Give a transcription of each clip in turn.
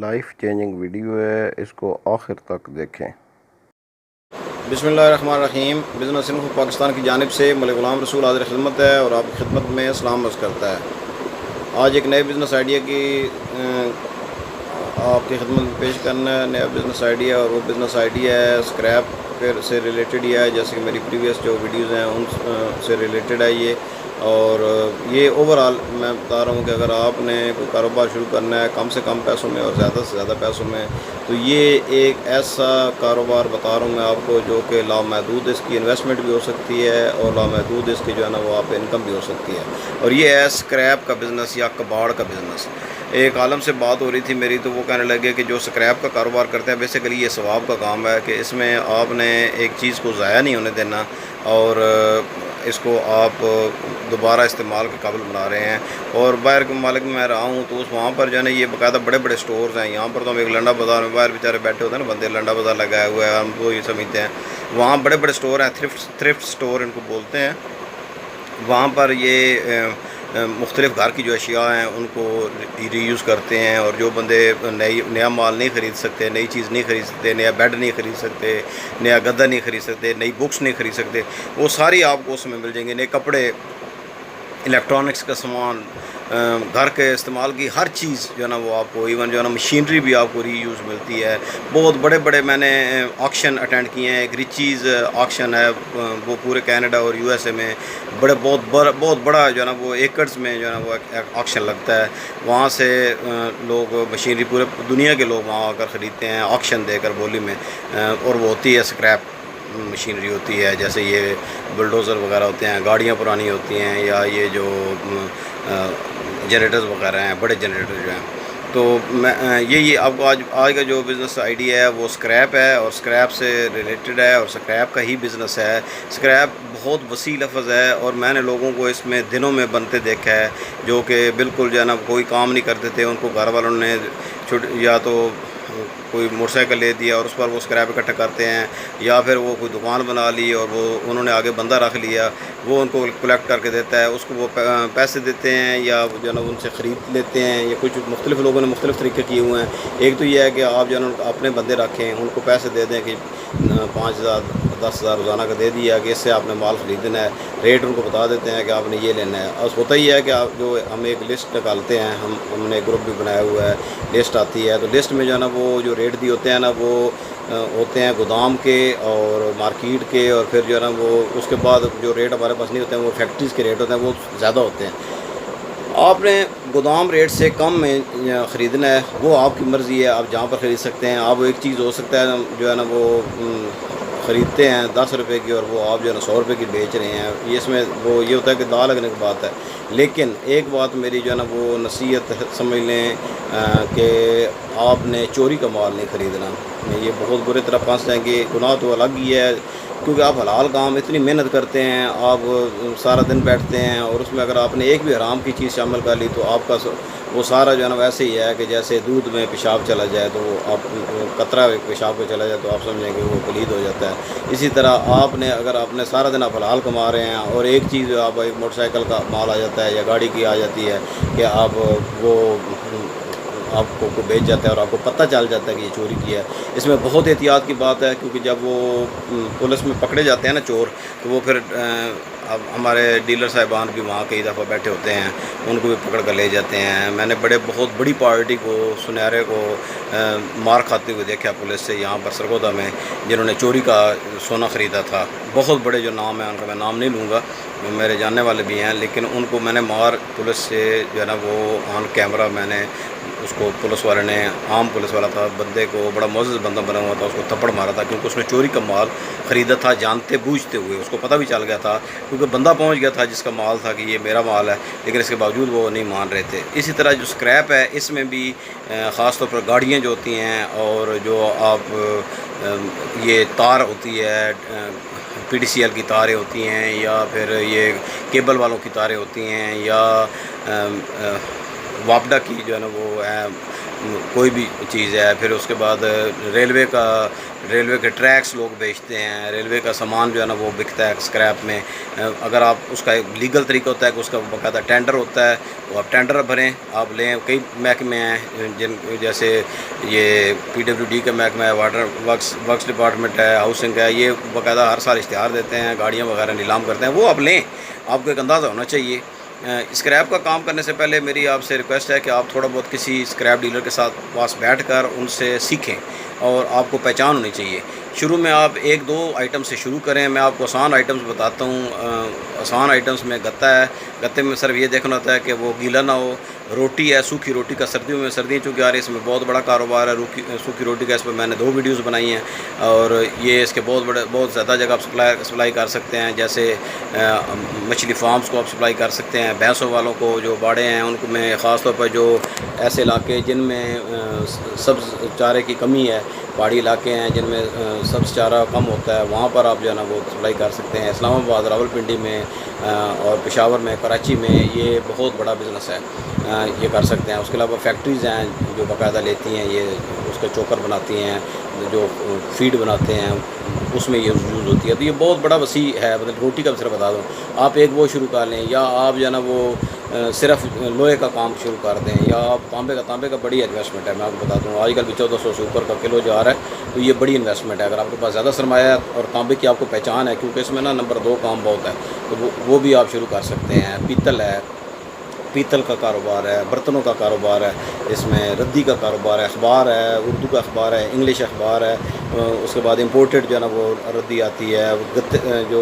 Life changing video ہے، اس کو آخر تک دیکھیں۔ بسم اللہ الرحمن الرحیم۔ بزنس انفو پاکستان کی جانب سے ملک غلام رسول حاضر خدمت ہے اور آپ کی خدمت میں سلام عرض کرتا ہے۔ آج ایک نئے بزنس آئیڈیا کی آپ کی خدمت میں پیش کرنا ہے۔ نیا بزنس آئیڈیا، اور وہ بزنس آئیڈیا ہے اسکریپ سے ریلیٹڈ ہی ہے، جیسے کہ میری پریویس جو ویڈیوز ہیں ان سے ریلیٹڈ ہے یہ۔ اور یہ اوورآل میں بتا رہا ہوں کہ اگر آپ نے کوئی کاروبار شروع کرنا ہے کم سے کم پیسوں میں اور زیادہ سے زیادہ پیسوں میں، تو یہ ایک ایسا کاروبار بتا رہا ہوں میں آپ کو جو کہ لامحدود اس کی انویسٹمنٹ بھی ہو سکتی ہے اور لامحدود اس کی جو ہے نا وہ آپ انکم بھی ہو سکتی ہے۔ اور یہ ہے اسکریپ کا بزنس یا کباڑ کا بزنس۔ ایک عالم سے بات ہو رہی تھی میری، تو وہ کہنے لگے کہ جو اسکریپ کا کاروبار کرتے ہیں بیسیکلی یہ ثواب کا کام ہے کہ اس میں آپ نے ایک چیز کو ضائع نہیں ہونے دینا اور اس کو آپ دوبارہ استعمال کے قابل بنا رہے ہیں۔ اور باہر کے ممالک میں رہا ہوں تو وہاں پر جو ہے نا یہ باقاعدہ بڑے بڑے سٹورز ہیں۔ یہاں پر تو ہم ایک لنڈا بازار میں باہر بیچارے بیٹھے ہوتے ہیں نا بندے، لنڈا بازار لگایا ہوا ہے، ہم تو یہ سمجھتے ہیں۔ وہاں بڑے بڑے سٹور ہیں، تھرفٹ سٹور ان کو بولتے ہیں۔ وہاں پر یہ مختلف گھر کی جو اشیاء ہیں ان کو ری یوز کرتے ہیں، اور جو بندے نیا مال نہیں خرید سکتے، نئی چیز نہیں خرید سکتے، نیا بیڈ نہیں خرید سکتے، نیا گدا نہیں خرید سکتے، نئی بکس نہیں خرید سکتے، وہ ساری آپ کو اس میں مل جائیں گے۔ نئے کپڑے، الیکٹرانکس کا سامان، گھر کے استعمال کی ہر چیز جو ہے نا وہ آپ کو، ایون جو ہے نا مشینری بھی آپ کو ری یوز ملتی ہے۔ بہت بڑے بڑے میں نے آکشن اٹینڈ کیے ہیں۔ ایک ریچیز آکشن ہے، وہ پورے کینیڈا اور یو ایس اے میں بہت بڑا جو ہے نا وہ ایکڑز میں جو ہے نا وہ آکشن لگتا ہے۔ وہاں سے لوگ مشینری، پورے دنیا کے لوگ وہاں آ کر خریدتے ہیں آکشن دے کر بولی میں، اور وہ ہوتی ہے اسکریپ مشینری ہوتی ہے، جیسے یہ بلڈوزر وغیرہ ہوتے ہیں، گاڑیاں پرانی ہوتی ہیں، یا یہ جو جنریٹرز وغیرہ ہیں، بڑے جنریٹر جو ہیں۔ تو میں یہی آپ کو آج کا جو بزنس آئیڈیا ہے وہ اسکریپ ہے، اور اسکریپ سے ریلیٹڈ ہے، اور اسکریپ کا ہی بزنس ہے۔ اسکریپ بہت وسیع لفظ ہے، اور میں نے لوگوں کو اس میں دنوں میں بنتے دیکھا ہے جو کہ بالکل جو ہے نا کوئی کام نہیں کرتے تھے، ان کو گھر والوں نے یا تو کوئی موٹر سائیکل لے دیا اور اس پر وہ اسکریپ اکٹھا کرتے ہیں، یا پھر وہ کوئی دکان بنا لی اور وہ انہوں نے آگے بندہ رکھ لیا، وہ ان کو کلیکٹ کر کے دیتا ہے، اس کو وہ پیسے دیتے ہیں یا جو ہے نا ان سے خرید لیتے ہیں۔ یا کچھ مختلف لوگوں نے مختلف طریقے کیے ہوئے ہیں۔ ایک تو یہ ہے کہ آپ جو ہے نا اپنے بندے رکھیں، ان کو پیسے دے دیں کہ 5,000 10,000 روزانہ کا دے دیا کہ اس سے آپ نے مال خریدنا ہے، ریٹ ان کو بتا دیتے ہیں کہ آپ نے یہ لینا ہے۔ اور ہوتا ہی ہے کہ آپ جو ہم ایک لسٹ نکالتے ہیں، ہم نے گروپ بھی بنایا ہوا ہے، لسٹ آتی ہے، تو لسٹ میں جو ہے نا وہ جو ریٹ دی ہوتے ہیں نا وہ ہوتے ہیں گودام کے اور مارکیٹ کے، اور پھر جو ہے نا وہ اس کے بعد جو ریٹ ہمارے پاس نہیں ہوتے ہیں وہ فیکٹریز کے ریٹ ہوتے ہیں، وہ زیادہ ہوتے ہیں۔ آپ نے گودام ریٹ سے کم میں خریدنا ہے، وہ آپ کی مرضی ہے، آپ جہاں پر خرید سکتے ہیں۔ آپ ایک چیز ہو سکتا ہے جو ہے نا وہ خریدتے ہیں 10 روپے کی اور وہ آپ جو ہے نا 100 روپے کی بیچ رہے ہیں، یہ اس میں وہ یہ ہوتا ہے کہ داں لگنے کی بات ہے۔ لیکن ایک بات میری جو ہے نا وہ نصیحت سمجھ لیں کہ آپ نے چوری کا مال نہیں خریدنا۔ یہ بہت برے طرح پھنس جائیں گے۔ گناہ تو الگ ہی ہے، کیونکہ آپ حلال کام اتنی محنت کرتے ہیں، آپ سارا دن بیٹھتے ہیں، اور اس میں اگر آپ نے ایک بھی حرام کی چیز شامل کر لی تو آپ کا وہ سارا جو ہے نا ویسے ہی ہے کہ جیسے دودھ میں پیشاب چلا جائے، تو وہ آپ قطرہ پیشاب کو چلا جائے تو آپ سمجھیں کہ وہ پلید ہو جاتا ہے۔ اسی طرح اگر آپ نے سارا دن آپ حلال کما رہے ہیں، اور ایک چیز آپ ایک موٹر سائیکل کا مال آ جاتا ہے یا گاڑی کی آ جاتی ہے کہ آپ کو بیچ جاتا ہے اور آپ کو پتہ چل جاتا ہے کہ یہ چوری کیا ہے، اس میں بہت احتیاط کی بات ہے، کیونکہ جب وہ پولیس میں پکڑے جاتے ہیں نا چور، تو وہ پھر اب ہمارے ڈیلر صاحبان بھی وہاں کئی دفعہ بیٹھے ہوتے ہیں، ان کو بھی پکڑ کر لے جاتے ہیں۔ میں نے بہت بڑی پارٹی کو، سنیارے کو مار کھاتے ہوئے دیکھا پولیس سے یہاں پر سرگودا میں، جنہوں نے چوری کا سونا خریدا تھا۔ بہت بڑے جو نام ہیں ان کا میں نام نہیں لوں گا، میرے جاننے والے بھی ہیں، لیکن ان کو میں نے پولیس سے جو ہے نا وہ آن کیمرہ میں نے اس کو، پولیس والے نے، عام پولیس والا تھا، بندے کو بڑا معزز بندہ بنا ہوا تھا، اس کو تھپڑ مارا تھا، کیونکہ اس نے چوری کا مال خریدا تھا جانتے بوجھتے ہوئے۔ اس کو پتہ بھی چل گیا تھا، کیونکہ بندہ پہنچ گیا تھا جس کا مال تھا کہ یہ میرا مال ہے، لیکن اس کے باوجود وہ نہیں مان رہے تھے۔ اسی طرح جو اسکریپ ہے اس میں بھی خاص طور پر گاڑیاں جو ہوتی ہیں، اور جو آپ یہ تار ہوتی ہے، PDCL کی تاریں ہوتی ہیں، یا پھر یہ کیبل والوں کی تاریں ہوتی ہیں، یا واپڈا کی جو ہے نا وہ ہے کوئی بھی چیز ہے. پھر اس کے بعد ریلوے کے ٹریکس لوگ بیچتے ہیں. ریلوے کا سامان جو ہے نا وہ بکتا ہے اسکریپ میں. اگر آپ اس کا ایک لیگل طریقہ ہوتا ہے کہ اس کا باقاعدہ ٹینڈر ہوتا ہے, وہ آپ ٹینڈر بھریں, آپ لیں. کئی محکمے ہیں جیسے یہ PWD کا محکمہ ہے, واٹر ورکس ڈپارٹمنٹ ہے, ہاؤسنگ ہے, یہ باقاعدہ ہر سال اشتہار دیتے ہیں, گاڑیاں وغیرہ نیلام کرتے ہیں. وہ آپ لیں, آپ کو ایک اندازہ ہونا چاہیے. اسکریپ کا کام کرنے سے پہلے میری آپ سے ریکویسٹ ہے کہ آپ تھوڑا بہت کسی اسکریپ ڈیلر کے ساتھ پاس بیٹھ کر ان سے سیکھیں, اور آپ کو پہچان ہونی چاہیے. شروع میں آپ 1-2 آئٹم سے شروع کریں. میں آپ کو آسان آئٹمز بتاتا ہوں. آسان آئٹمز میں گتا ہے. گتے میں صرف یہ دیکھنا ہوتا ہے کہ وہ گیلا نہ ہو. روٹی ہے, سوکھی روٹی کا سردیاں چونکہ آ رہی ہے, اس میں بہت بڑا کاروبار ہے سوکھی روٹی کا. اس پر میں نے 2 ویڈیوز بنائی ہیں, اور یہ اس کے بہت زیادہ جگہ آپ سپلائی کر سکتے ہیں. جیسے مچھلی فارمز کو آپ سپلائی کر سکتے ہیں. بھینسوں والوں کو جو باڑے ہیں ان کو میں خاص طور پر جو ایسے علاقے جن میں سبز چارے کی کمی ہے, پہاڑی علاقے ہیں جن میں سبز چارہ کم ہوتا ہے, وہاں پر آپ جو ہے نا وہ سپلائی کر سکتے ہیں. اسلام آباد, راولپنڈی میں اور پشاور میں, کراچی میں یہ بہت بڑا بزنس ہے, یہ کر سکتے ہیں. اس کے علاوہ فیکٹریز ہیں جو باقاعدہ لیتی ہیں, یہ اس کا چوکر بناتی ہیں, جو فیڈ بناتے ہیں اس میں یہ یوز ہوتی ہے. تو یہ بہت بڑا وسیع ہے. مطلب روٹی کا بھی صرف بتا دوں, آپ ایک وہ شروع کر لیں, یا آپ جو ہے نا وہ صرف لوہے کا کام شروع کر دیں, یا آپ تانبے کا بڑی انویسٹمنٹ ہے. میں آپ کو بتا دوں آج کل بھی 1400 سے اوپر کا کلو جا رہا ہے, تو یہ بڑی انویسٹمنٹ ہے. اگر آپ کے پاس زیادہ سرمایہ ہے اور تانبے کی آپ کو پہچان ہے, کیونکہ اس میں نا نمبر 2 کام بہت ہے, تو وہ بھی آپ شروع کر سکتے ہیں. پیتل کا کاروبار ہے, برتنوں کا کاروبار ہے, اس میں ردی کا کاروبار ہے, اخبار ہے, اردو کا اخبار ہے, انگلش اخبار ہے. اس کے بعد امپورٹڈ جو ہے نا وہ ردی آتی ہے, جو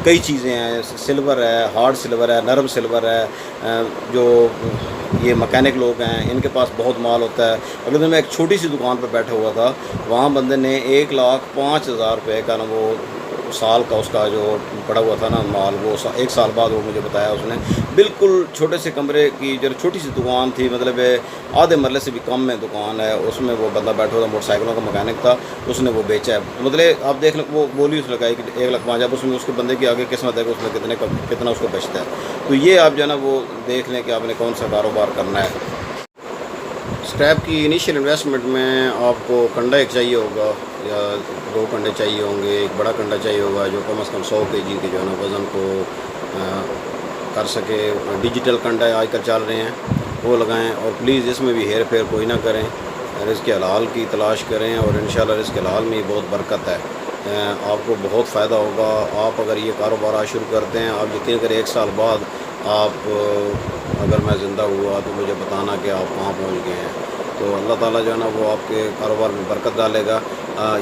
کئی چیزیں ہیں. سلور ہے, ہارڈ سلور ہے, نرم سلور ہے. جو یہ مکینک لوگ ہیں ان کے پاس بہت مال ہوتا ہے. اگر میں ایک چھوٹی سی دکان پہ بیٹھا ہوا تھا, وہاں بندے نے 1,05,000 روپے کا نا وہ سال کا اس کا جو پڑا ہوا تھا نا مال, وہ 1 سال بعد وہ مجھے بتایا اس نے. بالکل چھوٹے سے کمرے کی جو چھوٹی سی دکان تھی, مطلب آدھے مرلے سے بھی کم میں دکان ہے, اس میں وہ بندہ بیٹھا ہوا تھا, موٹر سائیکلوں کا مکینک تھا, اس نے وہ بیچا ہے. مطلب آپ دیکھ لیں, وہ بولی اس لگائی کہ 1,05,000, اب اس میں اس کے بندے کی آگے قسمت ہے کہ اس میں کتنا اس کو بچتا ہے. تو یہ آپ جو ہے نا وہ دیکھ لیں کہ آپ نے کون سا کاروبار کرنا ہے. اسکریپ کی انیشیل انویسٹمنٹ میں آپ کو کنڈا ایک چاہیے ہوگا, یا 2 کنڈے چاہیے ہوں گے. ایک بڑا کنڈا چاہیے ہوگا جو کم از کم 100 kg کے جو ہے نا وزن کو کر سکے. ڈیجیٹل کنڈا آج کل چل رہے ہیں, وہ لگائیں. اور پلیز اس میں بھی ہیر پھیر کوئی نہ کریں, رزق حلال کی تلاش کریں, اور انشاءاللہ رزق حلال میں بہت برکت ہے. آپ کو بہت فائدہ ہوگا. آپ اگر یہ کاروبار آج شروع کرتے ہیں, آپ یقین کریں 1 سال بعد آپ اگر میں زندہ ہوا تو مجھے بتانا کہ آپ کہاں پہنچ گئے ہیں. تو اللہ تعالیٰ جو ہے نا وہ آپ کے کاروبار میں برکت ڈالے گا.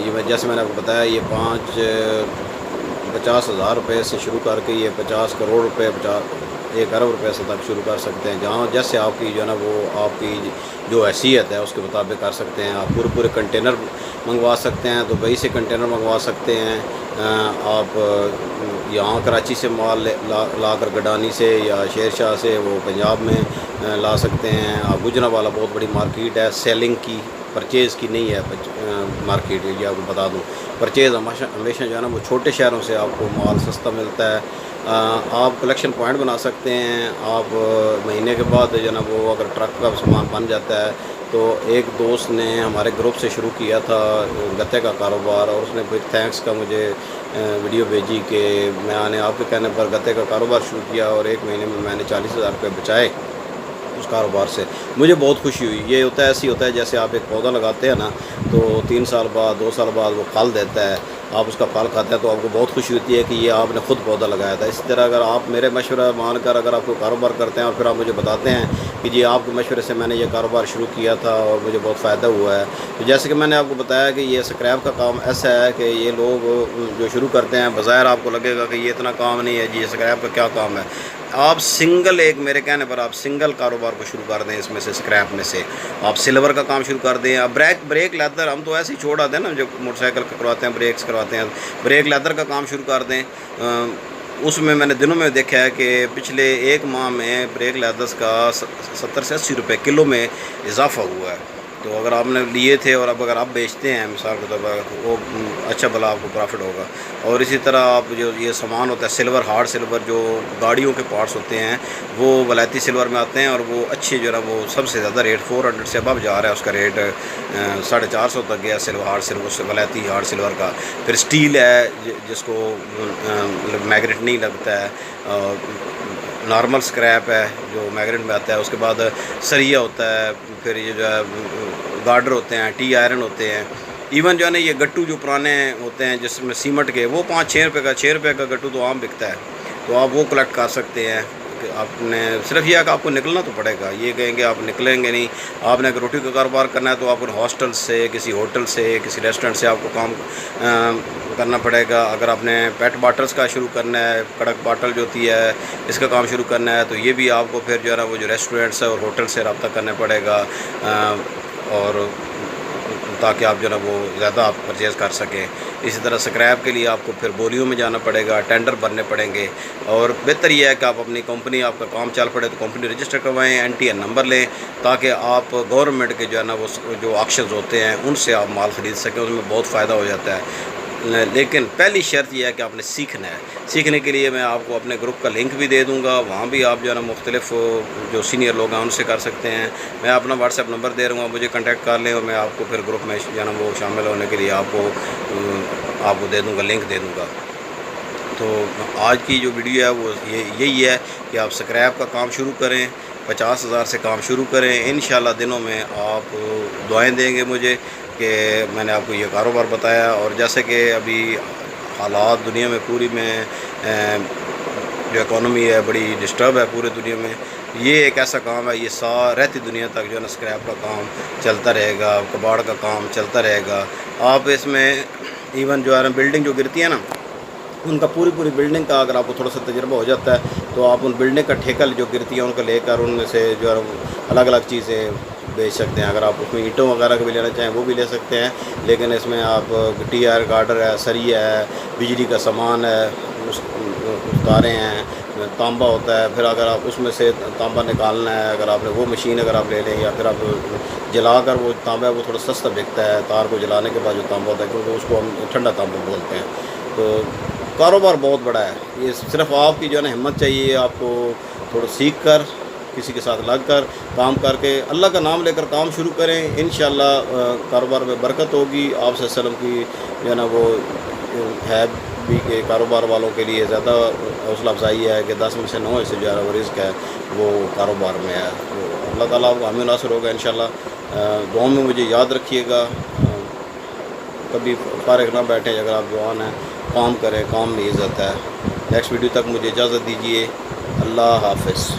یہ جیسے میں نے آپ کو بتایا, یہ 50,000 روپے سے شروع کر کے یہ 50 کروڑ روپے 1 ارب روپے سے تک شروع کر سکتے ہیں. جہاں جیسے آپ کی جو ہے نا وہ آپ کی جو حیثیت ہے اس کے مطابق کر سکتے ہیں. آپ پورے کنٹینر منگوا سکتے ہیں, تو دبئی سے کنٹینر منگوا سکتے ہیں. آپ یہاں کراچی سے مال لا کر گڈانی سے یا شیر شاہ سے وہ پنجاب میں لا سکتے ہیں. آپ گجرانوالہ بہت بڑی مارکیٹ ہے, سیلنگ کی, پرچیز کی نہیں ہے مارکیٹ. یہ آپ کو بتا دوں, پرچیز ہمیشہ جو ہے نا وہ چھوٹے شہروں سے آپ کو مال سستا ملتا ہے. آپ کلیکشن پوائنٹ بنا سکتے ہیں. آپ مہینے کے بعد جو ہے نا وہ اگر ٹرک کا سامان بن جاتا ہے, تو ایک دوست نے ہمارے گروپ سے شروع کیا تھا گتے کا کاروبار, اور اس نے پھر تھینکس کا مجھے ویڈیو بھیجی کہ میں نے آپ کے کہنے پر گتے کا کاروبار شروع کیا, اور 1 مہینے میں نے 40,000 روپے بچائے اس کاروبار سے. مجھے بہت خوشی ہوئی. یہ ہوتا ہے, ایسی ہوتا ہے جیسے آپ ایک پودا لگاتے ہیں نا, تو 3 سال بعد 2 سال بعد وہ پھل دیتا ہے, آپ اس کا پھل کھاتے ہیں تو آپ کو بہت خوشی ہوتی ہے کہ یہ آپ نے خود پودا لگایا تھا. اسی طرح اگر آپ میرے مشورہ مان کر اگر آپ کو کاروبار کرتے ہیں اور پھر آپ مجھے بتاتے ہیں کہ جی آپ کے مشورے سے میں نے یہ کاروبار شروع کیا تھا اور مجھے بہت فائدہ ہوا ہے, تو جیسے کہ میں نے آپ کو بتایا کہ یہ اسکریپ کا کام ایسا ہے کہ یہ لوگ جو شروع کرتے ہیں بظاہر آپ کو لگے گا کہ یہ اتنا کام نہیں ہے, جی اسکریپ کا کیا کام ہے. آپ سنگل, ایک میرے کہنے پر آپ سنگل کاروبار کو شروع کر دیں. اس میں سے اسکریپ میں سے آپ سلور کا کام شروع کر دیں. اب بریک لیدر ہم تو ایسے ہی چھوڑ آتے ہیں نا, جو موٹر سائیکل کرواتے ہیں بریکس کرواتے ہیں, بریک لیدر کا کام شروع کر دیں. اس میں نے دنوں میں دیکھا ہے کہ پچھلے 1 ماہ میں بریک لیدرز کا 70 سے 80 روپے کلو میں اضافہ ہوا ہے. تو اگر آپ نے لیے تھے اور اب اگر آپ بیچتے ہیں مثال کے طور پر تو وہ اچھا بھلا آپ کو پرافٹ ہوگا. اور اسی طرح آپ جو یہ سامان ہوتا ہے سلور، ہارڈ سلور جو گاڑیوں کے پارٹس ہوتے ہیں وہ ولایتی سلور میں آتے ہیں، اور وہ اچھے جو ہے نا وہ سب سے زیادہ ریٹ 400 سے ابو جا رہا ہے، اس کا ریٹ 450 تک گیا سلور، ہارڈ سلور سے ولایتی ہارڈ سلور کا. پھر اسٹیل ہے جس کو میگنیٹ نہیں لگتا ہے، نارمل اسکریپ ہے جو میگنیٹ میں آتا ہے. اس کے بعد سریا ہوتا ہے، پھر یہ جو ہے گارڈر ہوتے ہیں، ٹی آئرن ہوتے ہیں. ایون جو ہے نا یہ گٹو جو پرانے ہوتے ہیں جس میں سیمنٹ کے، وہ 5-6 روپے کا، 6 روپے کا گٹو تو عام بکتا ہے، تو آپ وہ کلیکٹ کر سکتے ہیں. کہ آپ نے صرف یہ ہے کہ آپ کو نکلنا تو پڑے گا. یہ کہیں گے آپ نکلیں گے نہیں. آپ نے اگر روٹی کا کاروبار کرنا ہے تو آپ کو ہاسٹل سے، کسی ہوٹل سے، کسی ریسٹورنٹ سے آپ کو کام کرنا پڑے گا. اگر آپ نے پیٹ باٹلس کا شروع کرنا ہے، کڑک باٹل جو ہوتی ہے اس کا کام شروع کرنا ہے، تو یہ بھی آپ کو پھر جو ہے نا وہ جو ریسٹورنٹس ہے اور ہوٹل سے رابطہ کرنا پڑے گا، اور تاکہ آپ جو ہے نا وہ زیادہ آپ پرچیز کر سکیں. اسی طرح اسکریپ کے لیے آپ کو پھر بولیوں میں جانا پڑے گا، ٹینڈر بھرنے پڑیں گے. اور بہتر یہ ہے کہ آپ اپنی کمپنی، آپ کا کام چل پڑے تو کمپنی رجسٹر کروائیں، NTN نمبر لیں، تاکہ آپ گورنمنٹ کے جو ہے نا وہ جو آکشنز ہوتے ہیں ان سے آپ مال خرید سکیں. اس میں بہت فائدہ ہو جاتا ہے. لیکن پہلی شرط یہ ہے کہ آپ نے سیکھنا ہے. سیکھنے کے لیے میں آپ کو اپنے گروپ کا لنک بھی دے دوں گا، وہاں بھی آپ جو ہے نا مختلف جو سینئر لوگ ہیں ان سے کر سکتے ہیں. میں اپنا واٹس ایپ نمبر دے رہا ہوں، مجھے کانٹیکٹ کر لیں، اور میں آپ کو پھر گروپ میں جو ہے نا وہ شامل ہونے کے لیے آپ کو دے دوں گا، لنک دے دوں گا. تو آج کی جو ویڈیو ہے وہ یہی ہے کہ آپ اسکریپ کا کام شروع کریں، 50,000 سے کام شروع کریں. انشاءاللہ دنوں میں آپ دعائیں دیں گے مجھے کہ میں نے آپ کو یہ کاروبار بتایا. اور جیسے کہ ابھی حالات دنیا میں پوری میں جو اکانومی ہے بڑی ڈسٹرب ہے پورے دنیا میں، یہ ایک ایسا کام ہے، یہ رہتی دنیا تک جو ہے نا اسکریپ کا کام چلتا رہے گا، کباڑ کا کام چلتا رہے گا. آپ اس میں ایون جو ہے نا بلڈنگ جو گرتی ہے نا ان کا پوری بلڈنگ کا اگر آپ کو تھوڑا سا تجربہ ہو جاتا ہے تو آپ ان بلڈنگ کا ٹھیکہ جو گرتی ہے ان کو لے کر ان میں سے جو ہے الگ الگ چیزیں بیچ سکتے ہیں. اگر آپ اس میں اینٹوں وغیرہ کو بھی لینا چاہیں وہ بھی لے سکتے ہیں، لیکن اس میں آپ ٹی آر گارڈر ہے، سریا ہے، بجلی کا سامان ہے، تاریں ہیں، تانبا ہوتا ہے. پھر اگر آپ اس میں سے تانبا نکالنا ہے، اگر آپ نے وہ مشین اگر آپ لے لیں، یا پھر آپ جلا کر وہ تانبا ہے وہ تھوڑا سستا بکتا ہے، تار کو جلانے کے بعد جو تانبا ہوتا ہے، کیونکہ اس کو ہم ٹھنڈا تانبا بولتے ہیں. تو کاروبار بہت بڑا ہے. یہ صرف آپ کی جو ہے نا ہمت چاہیے، آپ کو تھوڑا سیکھ کر کسی کے ساتھ لگ کر کام کر کے اللہ کا نام لے کر کام شروع کریں. انشاءاللہ کاروبار میں برکت ہوگی. آپ صلی اللہ علیہ وسلم کی جو ہے نا وہ ہے بھی کہ کاروبار والوں کے لیے زیادہ حوصلہ افزائی ہے کہ 10 میں سے 9 حصے جو ہے وہ رزق ہے وہ کاروبار میں ہے. تو اللہ تعالیٰ آپ کو حامی ناصر ہوگا انشاءاللہ. دعاؤں میں مجھے یاد رکھیے گا، کبھی فارغ نہ بیٹھیں. اگر آپ جوان ہیں کام کریں، کام میں عزت ہے. نیکسٹ ویڈیو تک مجھے اجازت دیجیے. اللہ حافظ.